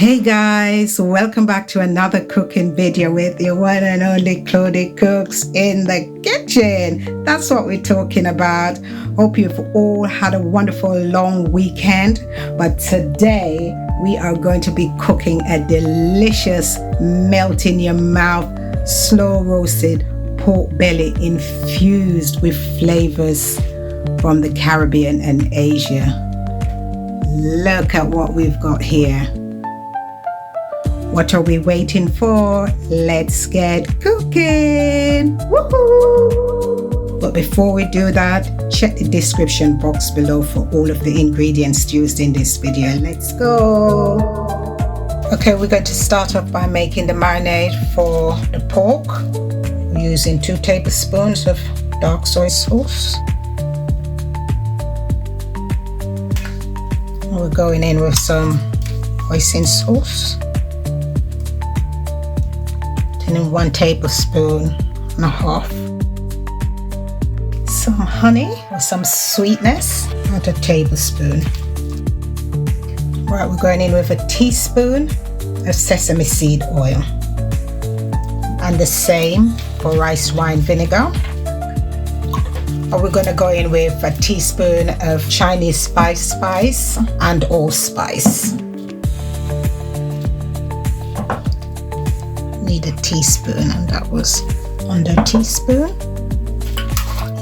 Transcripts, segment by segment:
Hey guys, welcome back to another cooking video with your one and only Claudie Cooks in the kitchen. That's what we're talking about. Hope you've all had a wonderful long weekend, but today we are going to be cooking a delicious melt in your mouth slow roasted pork belly infused with flavors from the Caribbean and Asia. Look at what we've got here. What are we waiting for? Let's get cooking! Woohoo! But before we do that, check the description box below for all of the ingredients used in this video. Let's go! Okay, we're going to start off by making the marinade for the pork. We're using 2 tablespoons of dark soy sauce. And we're going in with some hoisin sauce. And 1 tablespoon and a half. Some honey or some sweetness, not a tablespoon. Right, we're going in with a teaspoon of sesame seed oil. And the same for rice wine vinegar. And we're going to go in with a teaspoon of Chinese spice and allspice. Need a teaspoon, and that was under a teaspoon.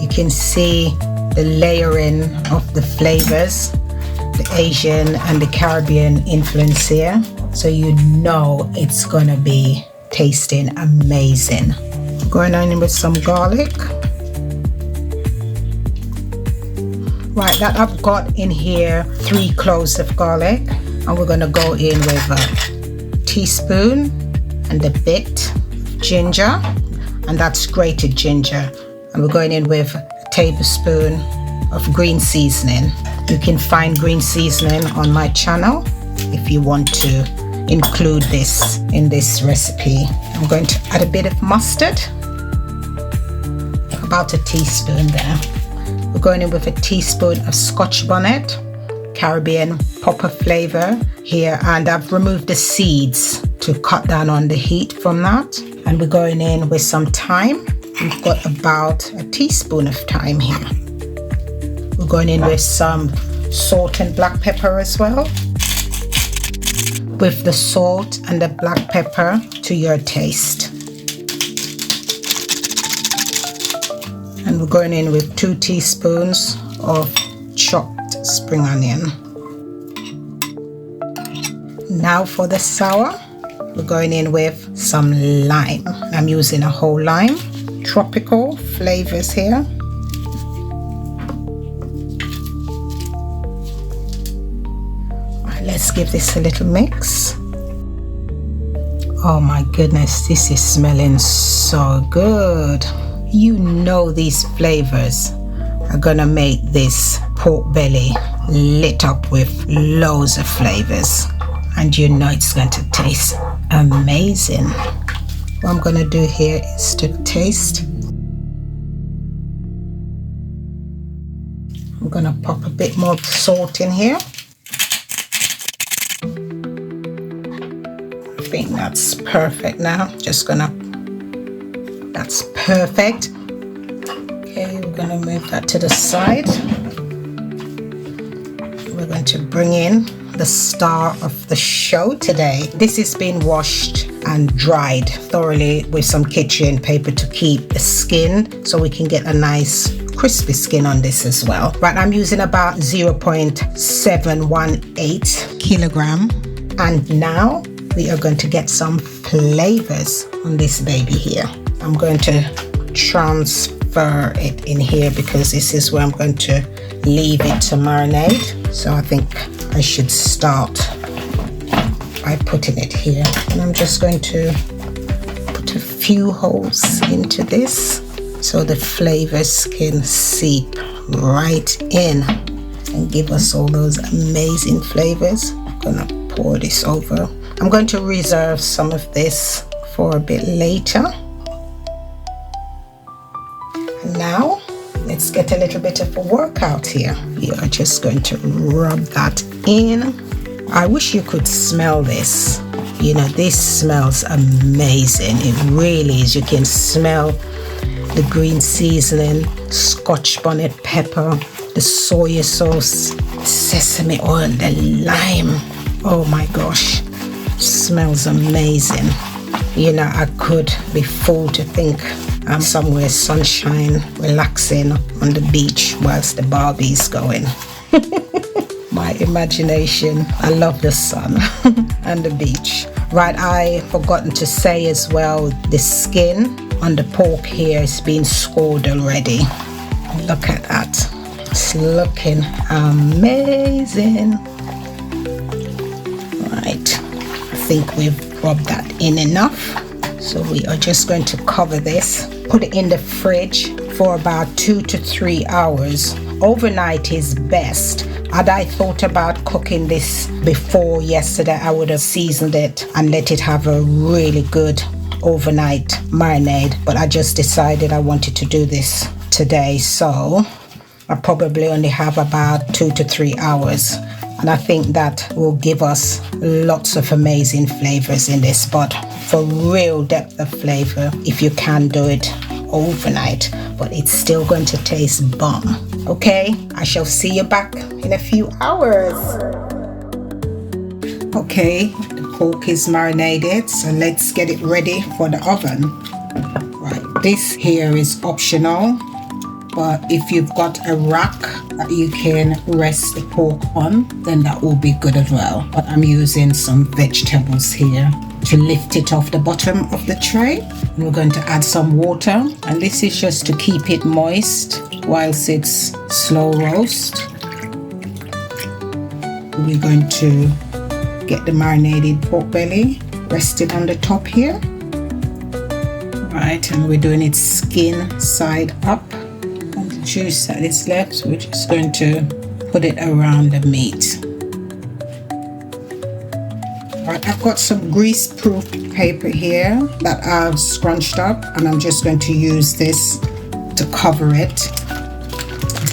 You can see the layering of the flavors, the Asian and the Caribbean influence here, so you know it's gonna be tasting amazing. Going on in with some garlic. Right, that I've got in here 3 cloves of garlic, and we're gonna go in with a teaspoon and a bit ginger, and that's grated ginger, and we're going in with a tablespoon of green seasoning. You can find green seasoning on my channel if you want to include this in this recipe. I'm going to add a bit of mustard, about a teaspoon there. We're going in with a teaspoon of Scotch bonnet, Caribbean pop of flavor here, and I've removed the seeds to cut down on the heat from that. And we're going in with some thyme. We've got about a teaspoon of thyme here. We're going in with some salt and black pepper as well. With the salt and the black pepper to your taste. And we're going in with 2 teaspoons of chopped spring onion. Now for the sour. We're going in with some lime. I'm using a whole lime. Tropical flavors here. Right, let's give this a little mix. Oh my goodness, this is smelling so good. You know these flavors are gonna make this pork belly lit up with loads of flavors. And you know it's going to taste amazing. What I'm going to do here is to taste. I'm going to pop a bit more salt in here. I think that's perfect now. That's perfect. Okay, we're going to move that to the side. We're going to bring in the star of the show today. This has been washed and dried thoroughly with some kitchen paper to keep the skin, so we can get a nice crispy skin on this as well. Right, I'm using about 0.718 kilogram, and now we are going to get some flavors on this baby here. I'm going to transfer it in here because this is where I'm going to leave it to marinate. So I think I should start by putting it here, and I'm just going to put a few holes into this so the flavors can seep right in and give us all those amazing flavors. I'm gonna pour this over. I'm going to reserve some of this for a bit later. And now let's get a little bit of a workout here. We are just going to rub that in I wish you could smell this. You know, this smells amazing. It really is. You can smell the green seasoning, Scotch bonnet pepper, the soya sauce, sesame oil, the lime. Oh my gosh, smells amazing. You know, I could be fooled to think I'm somewhere sunshine, relaxing on the beach whilst the Barbie's going. My imagination. I love the sun and the beach. Right, I forgotten to say as well, the skin on the pork here is being scored already. Look at that. It's looking amazing. Right, I think we've rubbed that in enough. So we are just going to cover this, put it in the fridge for about 2 to 3 hours. Overnight is best. Had I thought about cooking this before yesterday, I would have seasoned it and let it have a really good overnight marinade. But I just decided I wanted to do this today. So I probably only have about 2 to 3 hours. And I think that will give us lots of amazing flavors in this. But for real depth of flavor, if you can do it overnight, but it's still going to taste bomb. Okay, I shall see you back in a few hours. Okay, the pork is marinated, so let's get it ready for the oven. Right, this here is optional, but if you've got a rack that you can rest the pork on, then that will be good as well. But I'm using some vegetables here to lift it off the bottom of the tray. And we're going to add some water, and this is just to keep it moist whilst it's slow roast. We're going to get the marinated pork belly rested on the top here. Right, and we're doing it skin side up. And the juice that is left, we're just going to put it around the meat. Right, I've got some grease-proof paper here that I've scrunched up, and I'm just going to use this to cover it,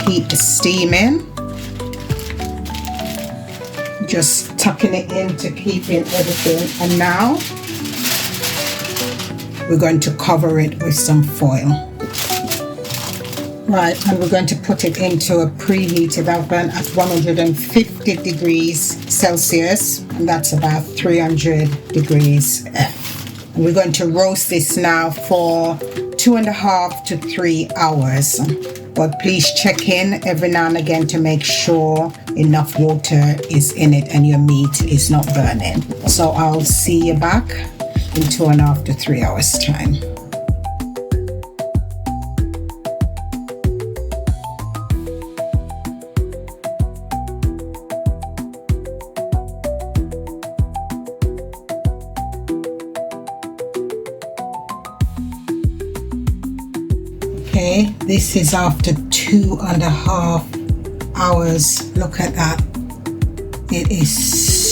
keep the steam in. Just tucking it in to keep in everything. And now we're going to cover it with some foil. Right, and we're going to put it into a preheated oven at 150 degrees Celsius, and that's about 300 degrees F. And we're going to roast this now for 2.5 to 3 hours. But please check in every now and again to make sure enough water is in it and your meat is not burning. So I'll see you back in 2.5 to 3 hours time. Okay, this is after 2.5 hours. Look at that. It is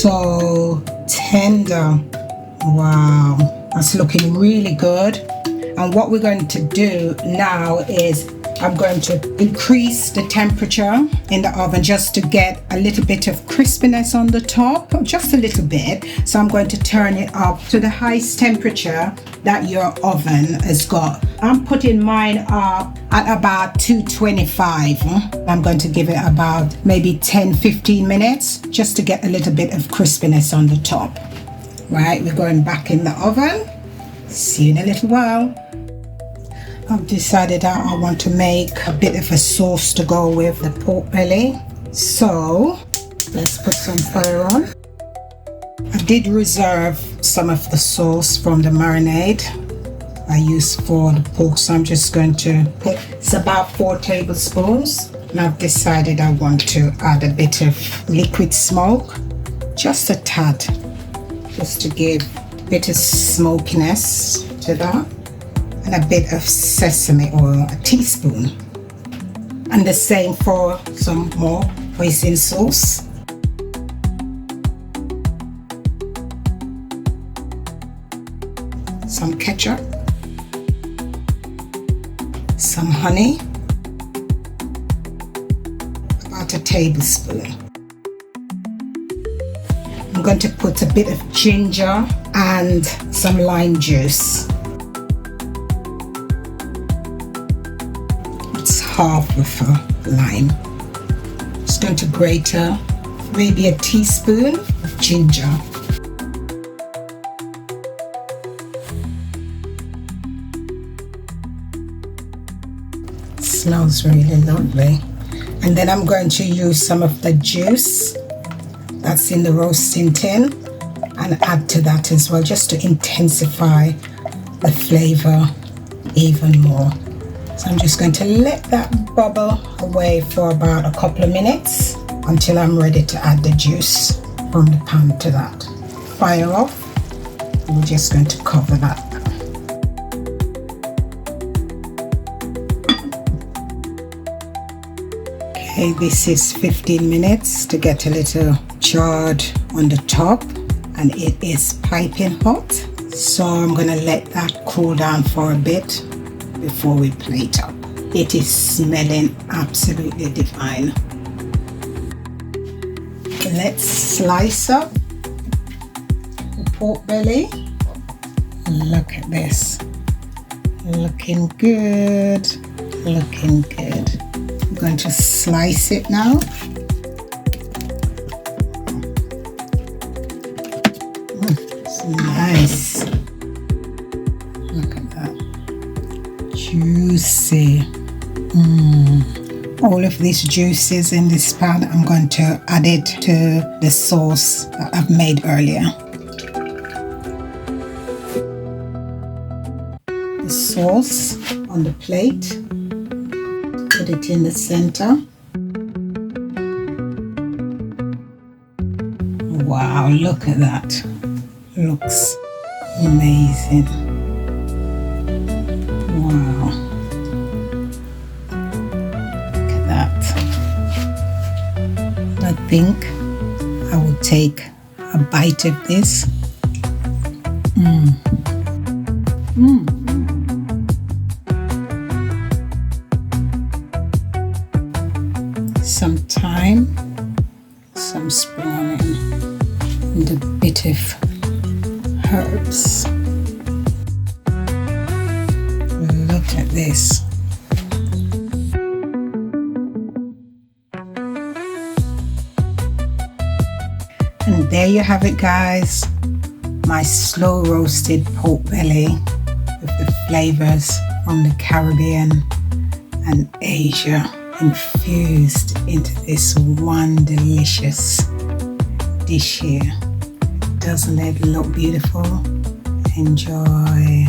so tender. Wow, that's looking really good. And what we're going to do now is I'm going to increase the temperature in the oven just to get a little bit of crispiness on the top, just a little bit. So I'm going to turn it up to the highest temperature that your oven has got. I'm putting mine up at about 225. I'm going to give it about maybe 10-15 minutes just to get a little bit of crispiness on the top. Right, we're going back in the oven. See you in a little while. I've decided that I want to make a bit of a sauce to go with the pork belly. So let's put some fire on. I did reserve some of the sauce from the marinade I used for the pork, so I'm just going to put, it's about 4 tablespoons. And I've decided I want to add a bit of liquid smoke, just a tad, just to give a bit of smokiness to that. And a bit of sesame oil, a teaspoon. And the same for some more hoisin sauce. Some ketchup. Some honey. About a tablespoon. going to put a bit of ginger and some lime juice. It's half of a lime. Just going to grate maybe a teaspoon of ginger. It smells really lovely. And then I'm going to use some of the juice that's in the roasting tin and add to that as well, just to intensify the flavor even more. So I'm just going to let that bubble away for about a couple of minutes until I'm ready to add the juice from the pan to that. Fire off. We're just going to cover that. Okay, this is 15 minutes to get a little charred on the top, and it is piping hot. So I'm going to let that cool down for a bit before we plate up. It is smelling absolutely divine. Let's slice up the pork belly. Look at this. Looking good. Looking good. I'm going to slice it now. It's nice. Look at that. Juicy. All of these juices in this pan, I'm going to add it to the sauce that I've made earlier. The sauce on the plate. Put it in the center. Wow, look at that. Looks amazing. Wow. Look at that. I think I will take a bite of this. Some thyme, some spring onion, and a bit of herbs. Look at this. And there you have it, guys. My slow roasted pork belly with the flavors from the Caribbean and Asia infused into this one delicious dish here. Doesn't it look beautiful? Enjoy.